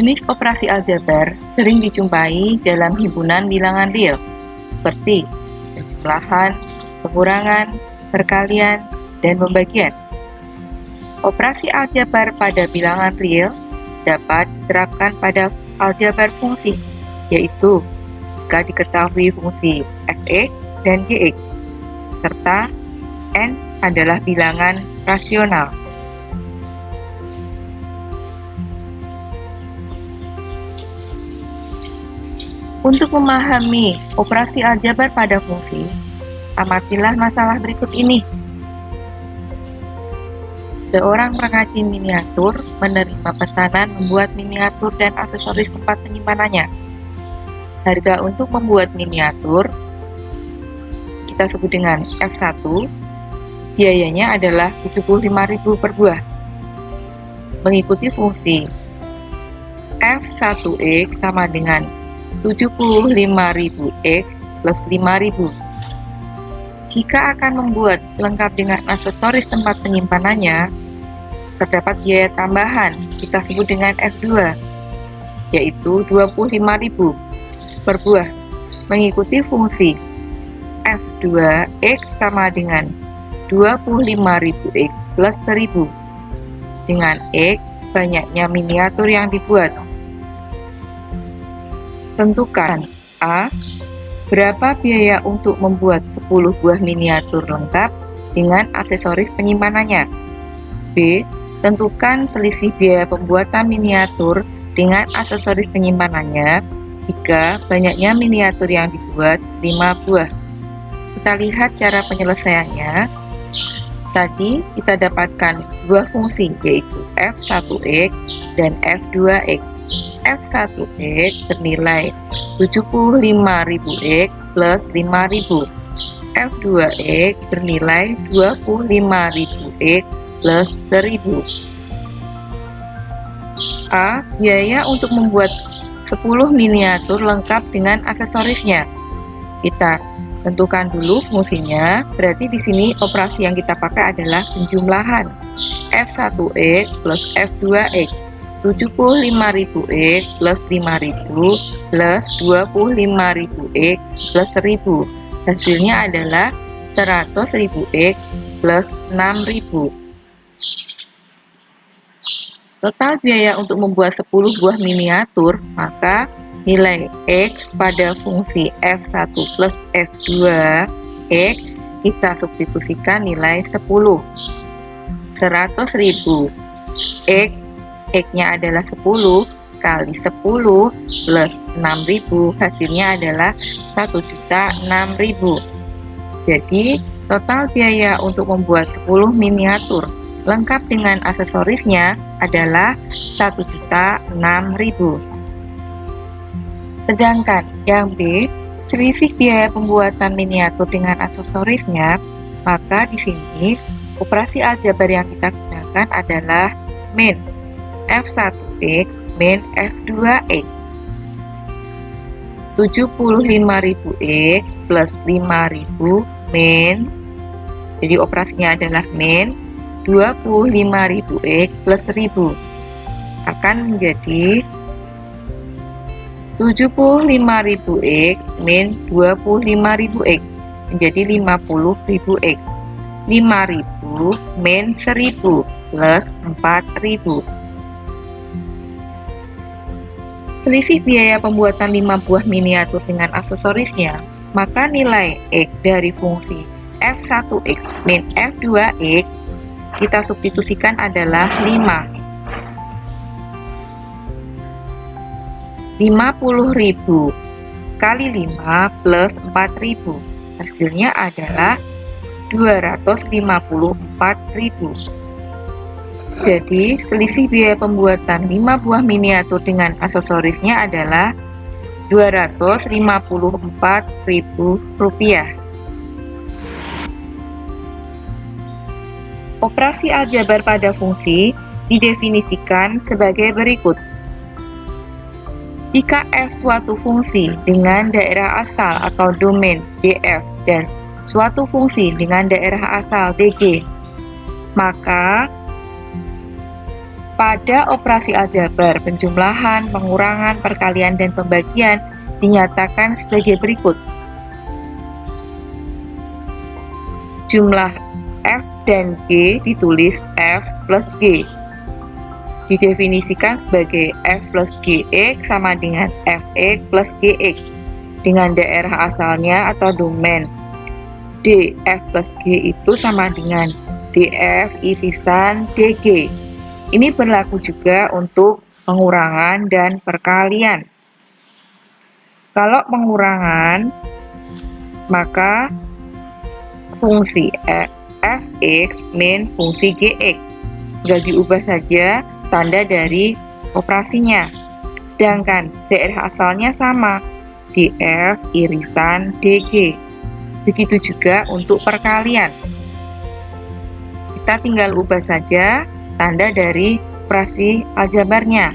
Jenis operasi aljabar sering dijumpai dalam himpunan bilangan real, seperti penjumlahan, pengurangan, perkalian, dan pembagian. Operasi aljabar pada bilangan real dapat diterapkan pada aljabar fungsi, yaitu jika diketahui fungsi f(x) dan g(x), serta n adalah bilangan rasional. Untuk memahami operasi aljabar pada fungsi, amatilah masalah berikut ini. Seorang pengrajin miniatur menerima pesanan membuat miniatur dan aksesoris tempat penyimpanannya. Harga untuk membuat miniatur kita sebut dengan F1, biayanya adalah 75.000 per buah. Mengikuti fungsi F1X sama dengan 75.000X plus 5.000. Jika akan membuat lengkap dengan aksesoris tempat penyimpanannya, terdapat biaya tambahan, kita sebut dengan F2, yaitu 25.000 per buah. Mengikuti fungsi F2X sama dengan 25.000X plus 1.000. Dengan X, banyaknya miniatur yang dibuat. Tentukan A. Berapa biaya untuk membuat 10 buah miniatur lengkap dengan aksesoris penyimpanannya? B. Tentukan selisih biaya pembuatan miniatur dengan aksesoris penyimpanannya jika banyaknya miniatur yang dibuat 5 buah. Kita lihat cara penyelesaiannya. Tadi kita dapatkan dua fungsi, yaitu F1X dan F2X. F1X bernilai 75.000X plus 5.000. F2X bernilai 25.000X plus 1.000. A. Biaya untuk membuat 10 miniatur lengkap dengan aksesorisnya. Kita tentukan dulu fungsinya, berarti di sini operasi yang kita pakai adalah penjumlahan. F1X plus F2X. 75.000X plus 5.000 plus 25.000X plus 1.000. Hasilnya adalah 100.000X plus 6.000. Total biaya untuk membuat 10 buah miniatur, maka nilai X pada fungsi F1 plus F2X kita substitusikan nilai 10. 100.000 X-nya adalah 10 kali 10 plus 6.000, hasilnya adalah 1.006.000. Jadi total biaya untuk membuat 10 miniatur lengkap dengan aksesorisnya adalah 1.006.000. Sedangkan yang B, selisih biaya pembuatan miniatur dengan aksesorisnya, maka di sini operasi aljabar yang kita gunakan adalah min F1X min F2X. 75.000X plus 5.000 min, jadi operasinya adalah min 25.000X plus 1.000 akan menjadi 75.000X min 25.000X menjadi 50.000X. 5.000 min 1.000 plus 4.000. Selisih biaya pembuatan 5 buah miniatur dengan aksesorisnya, maka nilai X dari fungsi F1X min F2X kita substitusikan adalah 5. 50.000 kali 5 plus 4.000, hasilnya adalah 254.000. Jadi selisih biaya pembuatan 5 buah miniatur dengan aksesorisnya adalah Rp254.000. Operasi aljabar pada fungsi didefinisikan sebagai berikut. Jika f suatu fungsi dengan daerah asal atau domain df dan suatu fungsi dengan daerah asal dg, maka Pada operasi aljabar, penjumlahan, pengurangan, perkalian, dan pembagian dinyatakan sebagai berikut. Jumlah F dan G ditulis F plus G. Didefinisikan sebagai F plus GX sama dengan Fx plus GX dengan daerah asalnya atau domain. dF plus G itu sama dengan dF irisan dG. Ini berlaku juga untuk pengurangan dan perkalian. Kalau pengurangan, maka fungsi fx min fungsi gx. Tinggal diubah saja tanda dari operasinya. Sedangkan daerah asalnya sama, df irisan dg. Begitu juga untuk perkalian. Kita tinggal ubah saja tanda dari operasi aljabarnya,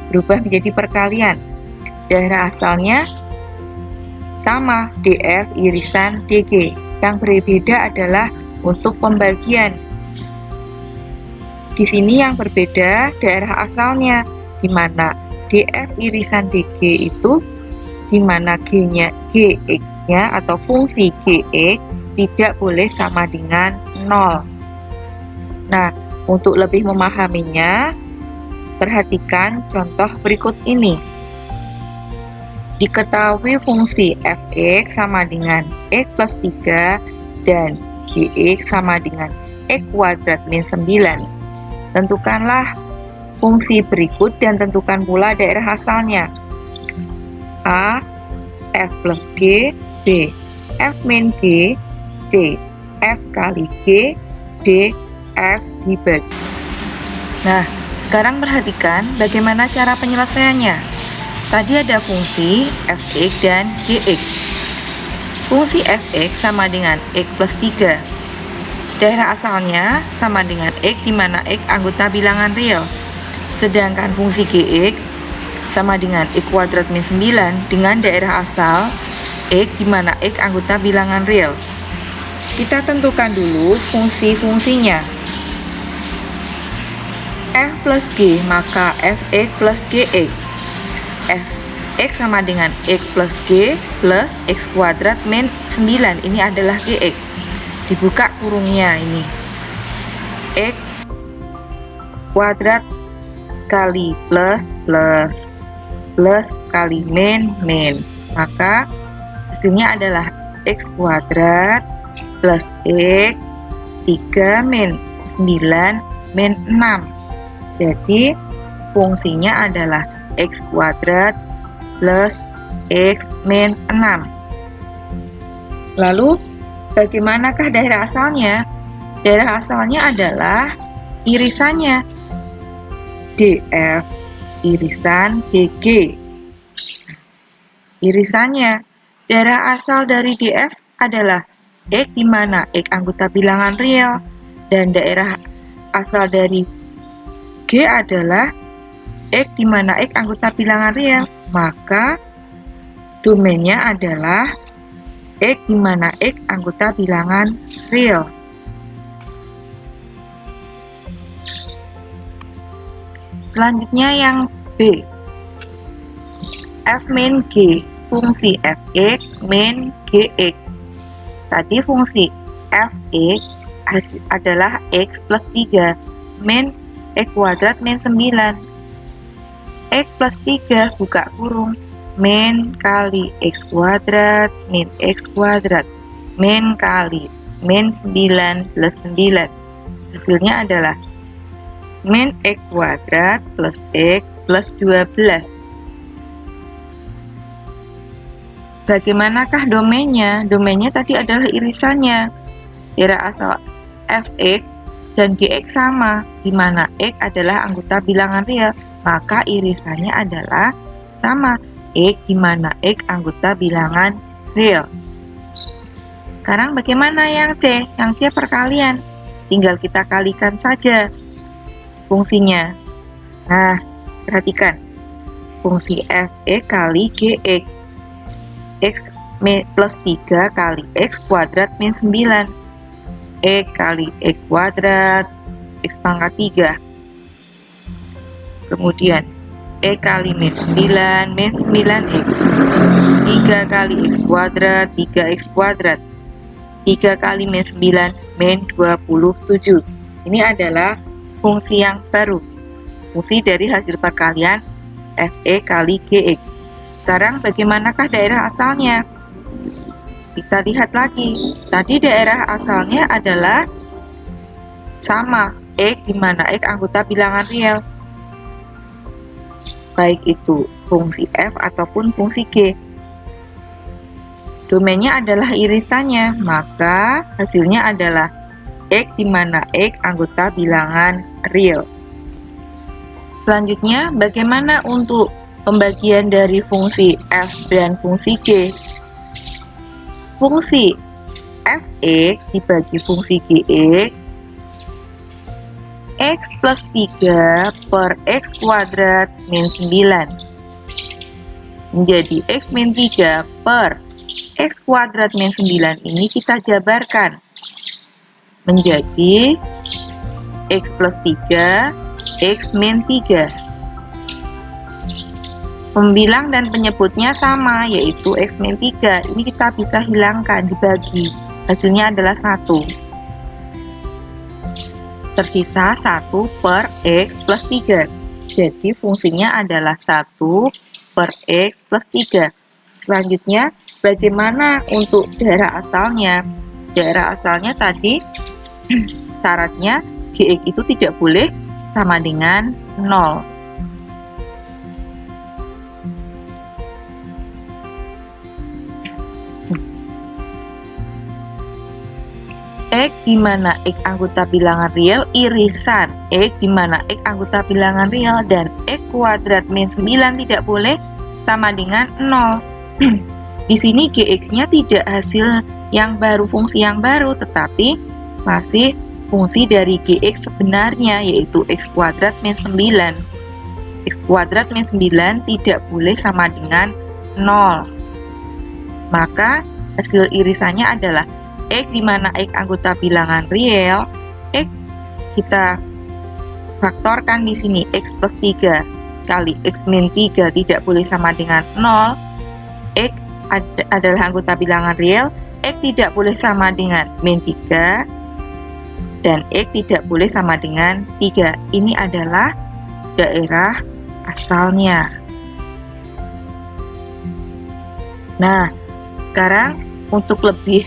berubah menjadi perkalian. Daerah asalnya sama, df irisan dg. Yang berbeda adalah untuk pembagian. Di sini yang berbeda daerah asalnya, di mana df irisan dg itu di mana g-nya gx-nya atau fungsi gx tidak boleh sama dengan 0. Nah, untuk lebih memahaminya, perhatikan contoh berikut ini. Diketahui fungsi fx sama dengan x plus 3 dan gx sama dengan x kuadrat min 9. Tentukanlah fungsi berikut dan tentukan pula daerah asalnya. A. F plus G. B. F min G. C. F kali G. D. F dibagi. Nah, sekarang perhatikan bagaimana cara penyelesaiannya. Tadi ada fungsi fx dan gx. Fungsi fx sama dengan x plus 3. Daerah asalnya sama dengan x di mana x anggota bilangan real. Sedangkan fungsi gx sama dengan x kuadrat min 9 dengan daerah asal x di mana x anggota bilangan real. Kita tentukan dulu fungsi-fungsinya. F plus G, maka fx plus gx. Fx sama dengan x plus g plus x kuadrat min 9, ini adalah gx. Dibuka kurungnya ini. X kuadrat kali plus kali min, maka hasilnya adalah x kuadrat plus x 3 min 9 min 6. Jadi fungsinya adalah x kuadrat plus x min 6. Lalu bagaimanakah daerah asalnya? Daerah asalnya adalah irisannya, df irisan dg. Irisannya, daerah asal dari df adalah x di mana x anggota bilangan real dan daerah asal dari G adalah x di mana x anggota bilangan real, maka domainnya adalah x di mana x anggota bilangan real. Selanjutnya yang B. F min G, fungsi fx min gx. Tadi fungsi fx adalah x plus 3 min x kuadrat min 9. X plus 3 buka kurung, min kali x kuadrat min x kuadrat min kali min 9 plus 9. Hasilnya adalah min x kuadrat plus x plus 12. Bagaimanakah domainnya? Domainnya tadi adalah irisannya. Daerah asal fx dan gx sama, di mana x adalah anggota bilangan real, maka irisannya adalah sama, x di mana x anggota bilangan real. Sekarang bagaimana yang C? Yang C perkalian. Tinggal kita kalikan saja fungsinya. Nah, perhatikan. Fungsi fx kali gx. X plus 3 kali x kuadrat min 9. X kali x kuadrat x pangkat 3. Kemudian X kali min 9, min 9X. 3 kali X kuadrat, 3X kuadrat. 3 kali min 9, min 27. Ini adalah fungsi yang baru. Fungsi dari hasil perkalian Fe kali Gx. Sekarang bagaimanakah daerah asalnya? Kita lihat lagi. Tadi daerah asalnya adalah sama, X, di mana X anggota bilangan real. Baik itu fungsi F ataupun fungsi G. Domainnya adalah irisannya, maka hasilnya adalah X, di mana X anggota bilangan real. Selanjutnya, bagaimana untuk pembagian dari fungsi F dan fungsi G? Fungsi Fx dibagi fungsi Gx, X plus 3 per X kuadrat min 9 menjadi X min 3 per X kuadrat min 9 ini kita jabarkan menjadi X plus 3 X min 3. Pembilang dan penyebutnya sama, yaitu X min 3. Ini kita bisa hilangkan, dibagi, hasilnya adalah 1. Tersisa 1 per X plus 3. Jadi fungsinya adalah 1 per X plus 3. Selanjutnya, bagaimana untuk daerah asalnya? Daerah asalnya tadi syaratnya Gx itu tidak boleh sama dengan 0. X di mana X anggota bilangan real irisan X di mana X anggota bilangan real dan X kuadrat min 9 tidak boleh sama dengan 0. Di sini Gx-nya tidak hasil yang baru, fungsi yang baru, tetapi masih fungsi dari Gx sebenarnya, yaitu X kuadrat min 9. X kuadrat min 9 tidak boleh sama dengan 0. Maka hasil irisannya adalah X di mana X anggota bilangan real, X kita faktorkan di sini X plus 3 kali X min 3 tidak boleh sama dengan 0. X adalah anggota bilangan real, X tidak boleh sama dengan min 3 dan X tidak boleh sama dengan 3. Ini adalah daerah asalnya. Nah, sekarang untuk lebih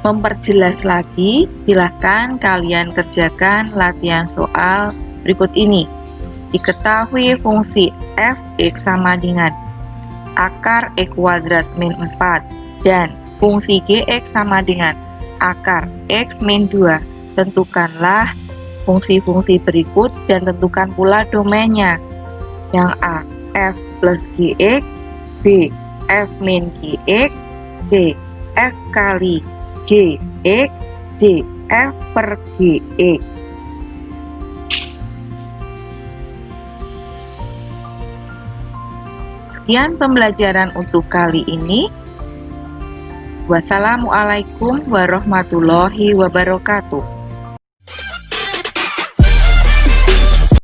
memperjelas lagi, silahkan kalian kerjakan latihan soal berikut ini. Diketahui fungsi Fx sama dengan akar X kuadrat min 4 dan fungsi Gx sama dengan akar X min 2. Tentukanlah fungsi-fungsi berikut dan tentukan pula domainnya. Yang A, F plus Gx, B, F min Gx, C, F kali Gx, D, F per Gx. Sekian pembelajaran untuk kali ini. Wassalamualaikum warahmatullahi wabarakatuh.